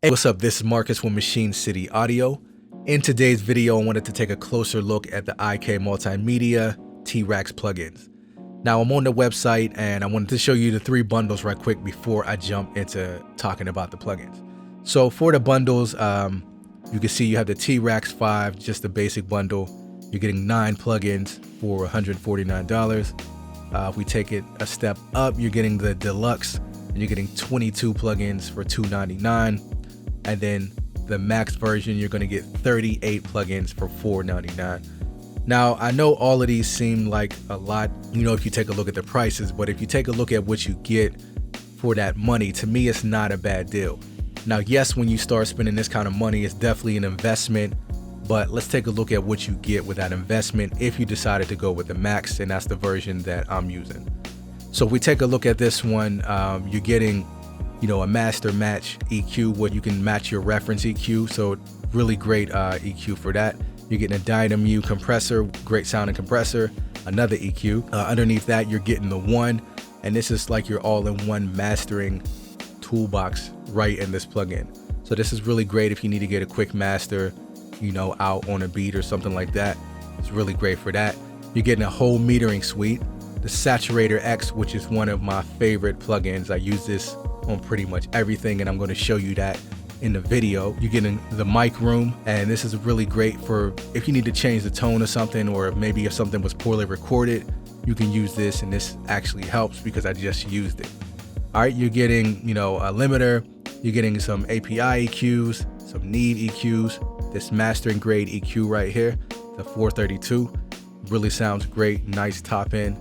Hey, what's up? This is Marcus with Machine City Audio. In today's video, I wanted to take a closer look at the IK Multimedia T-Rax plugins. Now, I'm on the website and I wanted to show you the 3 bundles right quick before I jump into talking about the plugins. So for the bundles, you can see you have the T-Rax 5, just the basic bundle. You're getting 9 plugins for $149. If we take it a step up, you're getting the Deluxe and you're getting 22 plugins for $299. And then the max version, you're going to get 38 plugins for $499. Now, I know all of these seem like a lot, if you take a look at the prices, but if you take a look at what you get for that money, to me, it's not a bad deal. Now, yes, when you start spending this kind of money, it's definitely an investment, but let's take a look at what you get with that investment if you decided to go with the max, and that's the version that I'm using. So if we take a look at this one, you're getting a master match EQ where you can match your reference EQ. So really great EQ for that. You're getting a Dynamo compressor, great sounding compressor, another EQ. Underneath that, you're getting the one, and this is like your all-in-one mastering toolbox right in this plugin. So this is really great if you need to get a quick master, out on a beat or something like that. It's really great for that. You're getting a whole metering suite. The Saturator X, which is one of my favorite plugins. I use this on pretty much everything, and I'm going to show you that in the video. You're getting the mic room, and this is really great for if you need to change the tone of something, or maybe if something was poorly recorded, you can use this, and this actually helps because I just used it. All right, you're getting a limiter, you're getting some API EQs, some Neve EQs, this mastering grade EQ right here, the 432, really sounds great, nice top end.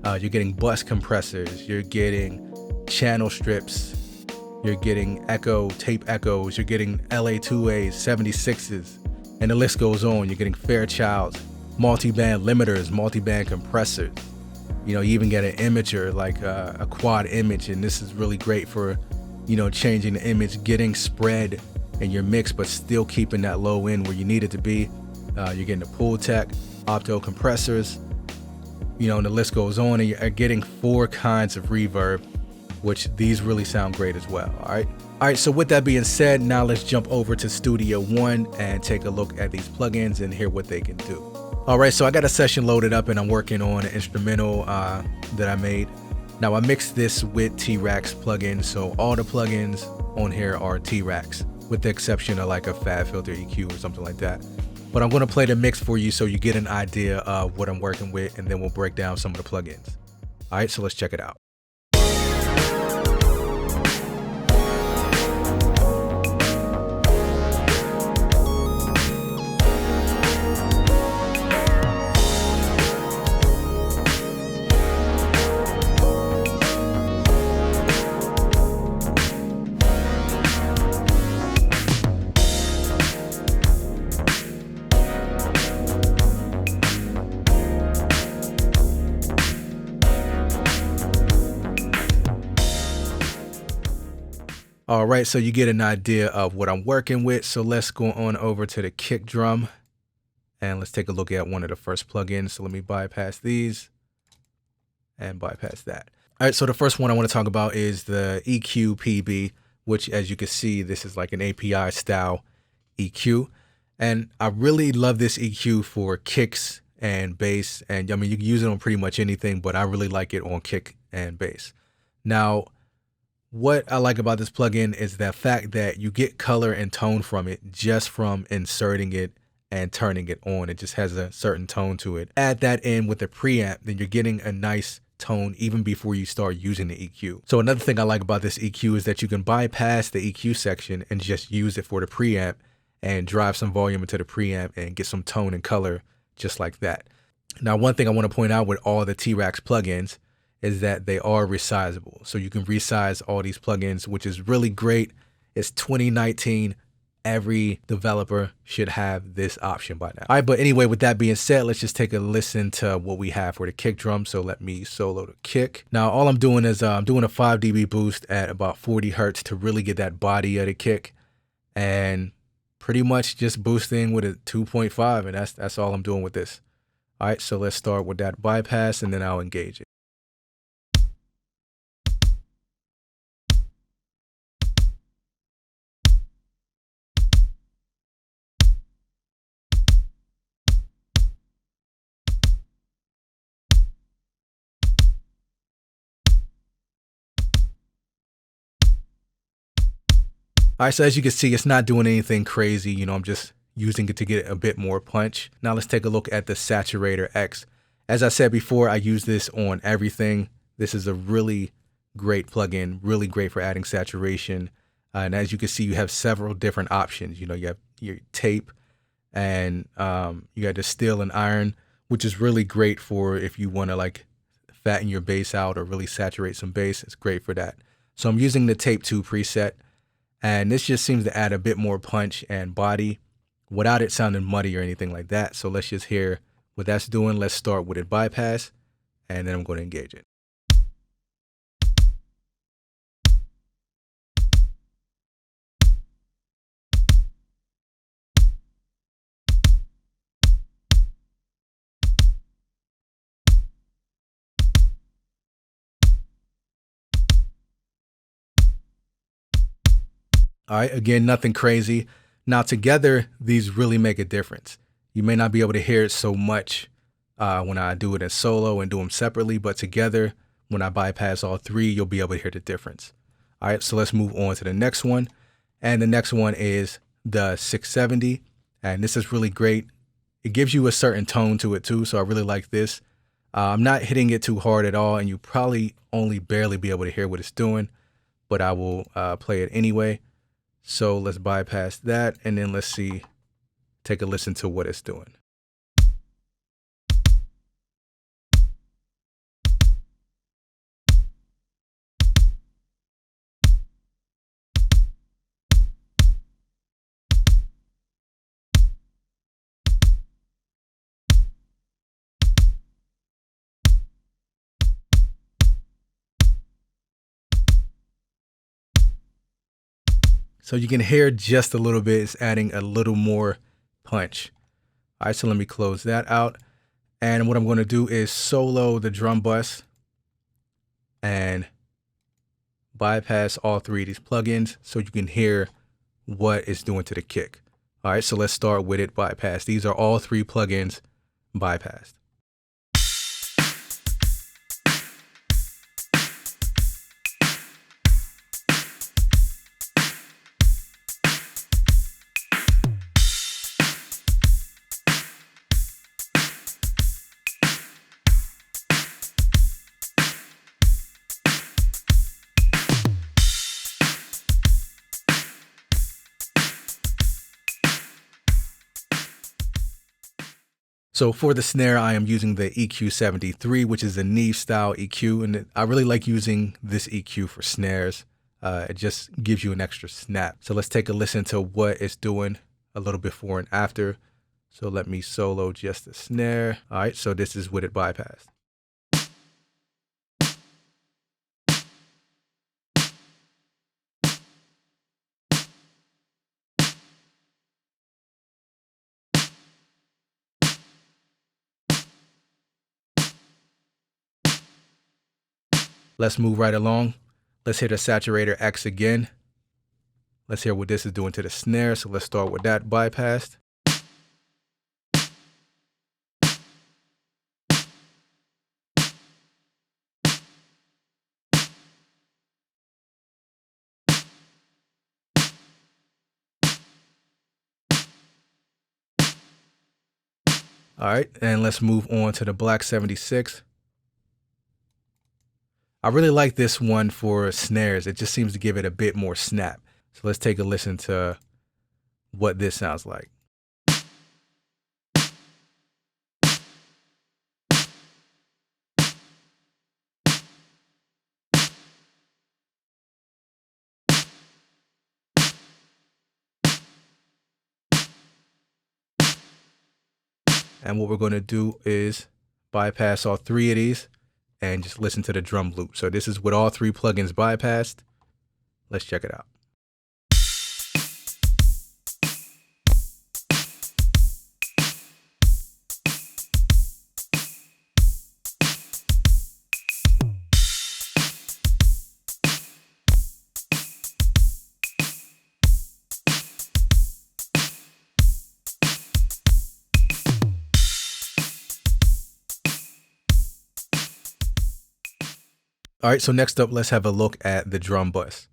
You're getting bus compressors, you're getting channel strips, you're getting tape echoes, you're getting LA2As, 76s, and the list goes on. You're getting Fairchilds, multi-band limiters, multi-band compressors. You even get an imager, like a quad image, and this is really great for, changing the image, getting spread in your mix, but still keeping that low end where you need it to be. You're getting the Pultec, opto compressors, and the list goes on, and you're getting 4 kinds of reverb, which these really sound great as well. All right, so with that being said, now let's jump over to Studio One and take a look at these plugins and hear what they can do. All right, so I got a session loaded up and I'm working on an instrumental that I made. Now I mixed this with T-Rax plugins, so all the plugins on here are T-Rax, with the exception of like a Fab Filter EQ or something like that. But I'm gonna play the mix for you so you get an idea of what I'm working with, and then we'll break down some of the plugins. All right, so let's check it out. All right, so you get an idea of what I'm working with. So let's go on over to the kick drum and let's take a look at one of the first plugins. So let me bypass these and bypass that. All right, so the first one I want to talk about is the EQ PB, which, as you can see, this is like an API style EQ. And I really love this EQ for kicks and bass. And I mean, you can use it on pretty much anything, but I really like it on kick and bass. Now, what I like about this plugin is the fact that you get color and tone from it just from inserting it and turning it on. It just has a certain tone to it. Add that in with the preamp, then you're getting a nice tone even before you start using the EQ. So another thing I like about this EQ is that you can bypass the EQ section and just use it for the preamp and drive some volume into the preamp and get some tone and color just like that. Now, one thing I want to point out with all the T-Rax plugins is that they are resizable. So you can resize all these plugins, which is really great. It's 2019. Every developer should have this option by now. All right, but anyway, with that being said, let's just take a listen to what we have for the kick drum. So let me solo the kick. Now, all I'm doing is I'm doing a 5 dB boost at about 40 Hertz to really get that body of the kick, and pretty much just boosting with a 2.5, and that's all I'm doing with this. All right, so let's start with that bypass, and then I'll engage it. All right, so as you can see, it's not doing anything crazy. You know, I'm just using it to get a bit more punch. Now let's take a look at the Saturator X. As I said before, I use this on everything. This is a really great plugin, really great for adding saturation. And as you can see, you have several different options. You know, you have your tape and you got the steel and iron, which is really great for if you want to like fatten your bass out or really saturate some bass. It's great for that. So I'm using the tape 2 preset. And this just seems to add a bit more punch and body without it sounding muddy or anything like that. So let's just hear what that's doing. Let's start with it bypass, and then I'm going to engage it. All right, again, nothing crazy. Now together, these really make a difference. You may not be able to hear it so much when I do it in solo and do them separately, but together, when I bypass all three, you'll be able to hear the difference. All right, so let's move on to the next one. And the next one is the 670. And this is really great. It gives you a certain tone to it too, so I really like this. I'm not hitting it too hard at all, and you probably only barely be able to hear what it's doing, but I will play it anyway. So let's bypass that, and then let's see, take a listen to what it's doing. So you can hear just a little bit, it's adding a little more punch. All right, so let me close that out. And what I'm going to do is solo the drum bus and bypass all three of these plugins so you can hear what it's doing to the kick. All right, so let's start with it bypass. These are all three plugins bypassed. So for the snare, I am using the EQ73, which is a Neve style EQ, and I really like using this EQ for snares. It just gives you an extra snap. So let's take a listen to what it's doing a little before and after. So let me solo just the snare. All right, so this is with it bypassed. Let's move right along. Let's hit the Saturator X again. Let's hear what this is doing to the snare. So let's start with that bypassed. All right, and let's move on to the Black 76. I really like this one for snares. It just seems to give it a bit more snap. So let's take a listen to what this sounds like. And what we're going to do is bypass all three of these and just listen to the drum loop. So this is with all three plugins bypassed. Let's check it out. All right, so next up, let's have a look at the drum bus.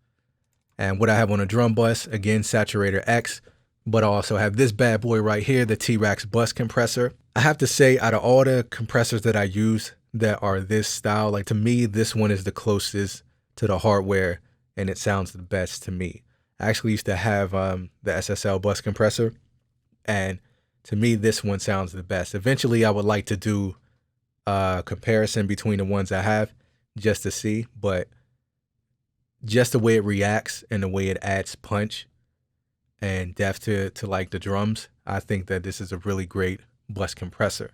And what I have on a drum bus, again, Saturator X, but I also have this bad boy right here, the T-Rex bus compressor. I have to say, out of all the compressors that I use that are this style, like to me, this one is the closest to the hardware and it sounds the best to me. I actually used to have the SSL bus compressor, and to me, this one sounds the best. Eventually, I would like to do a comparison between the ones I have just to see, but just the way it reacts and the way it adds punch and depth to like the drums, I think that this is a really great bus compressor.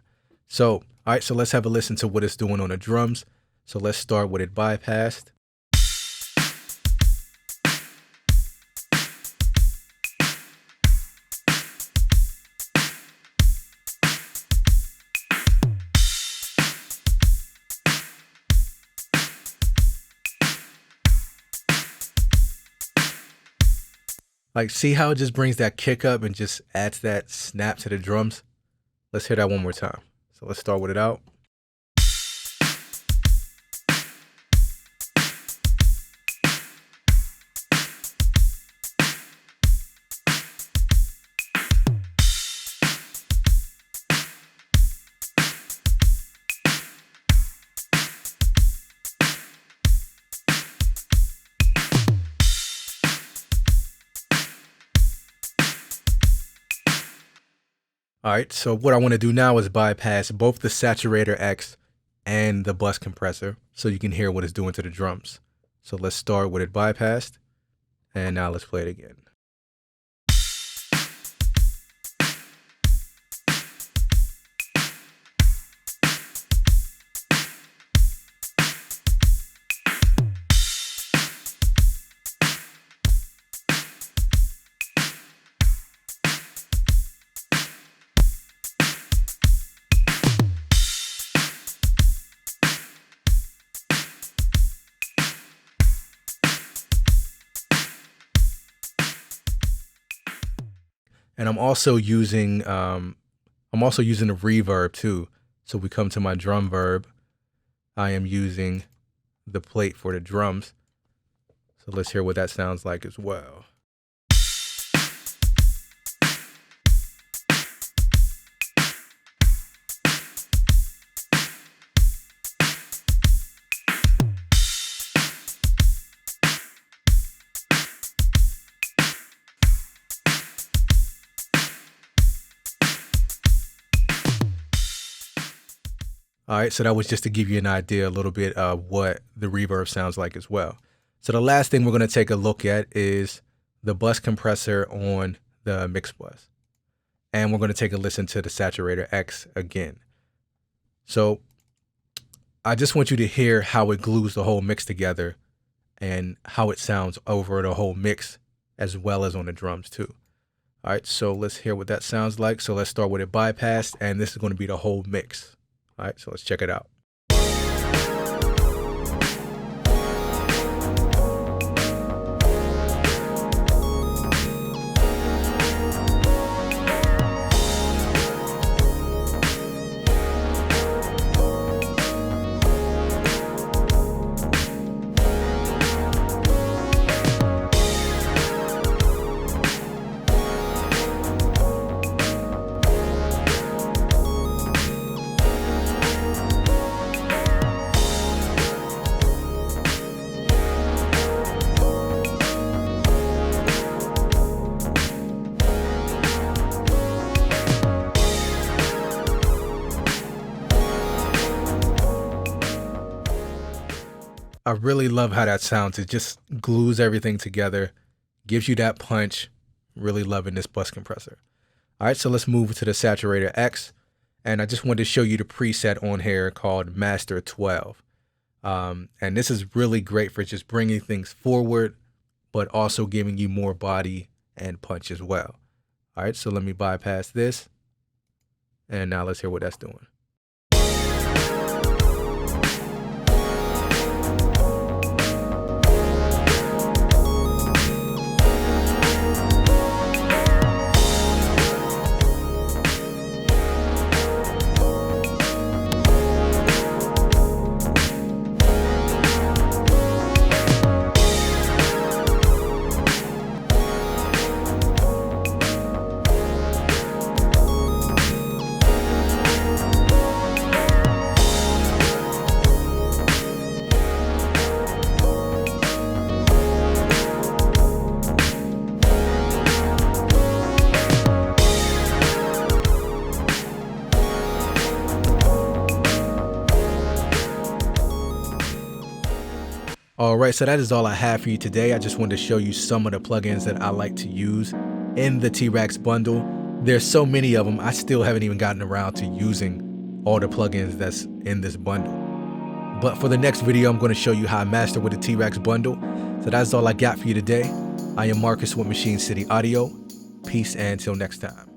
So, all right, so let's have a listen to what it's doing on the drums. So let's start with it bypassed. Like, see how it just brings that kick up and just adds that snap to the drums? Let's hear that one more time. So let's start with it out. All right, so what I want to do now is bypass both the Saturator X and the bus compressor so you can hear what it's doing to the drums. So let's start with it bypassed, and now let's play it again. And I'm also using the reverb too. So we come to my drum verb. I am using the plate for the drums. So let's hear what that sounds like as well. All right, so that was just to give you an idea a little bit of what the reverb sounds like as well. So the last thing we're going to take a look at is the bus compressor on the mix bus. And we're going to take a listen to the Saturator X again. So I just want you to hear how it glues the whole mix together and how it sounds over the whole mix as well as on the drums too. All right, so let's hear what that sounds like. So let's start with it bypassed, and this is going to be the whole mix. All right, so let's check it out. I really love how that sounds. It just glues everything together, gives you that punch. Really loving this bus compressor. All right, so let's move to the Saturator X. And I just wanted to show you the preset on here called Master 12. And this is really great for just bringing things forward, but also giving you more body and punch as well. All right, so let me bypass this. And now let's hear what that's doing. Alright, so that is all I have for you today. I just wanted to show you some of the plugins that I like to use in the T-Rax bundle. There's so many of them, I still haven't even gotten around to using all the plugins that's in this bundle. But for the next video, I'm going to show you how I master with the T-Rax bundle. So that's all I got for you today. I am Marcus with Machine City Audio. Peace and until next time.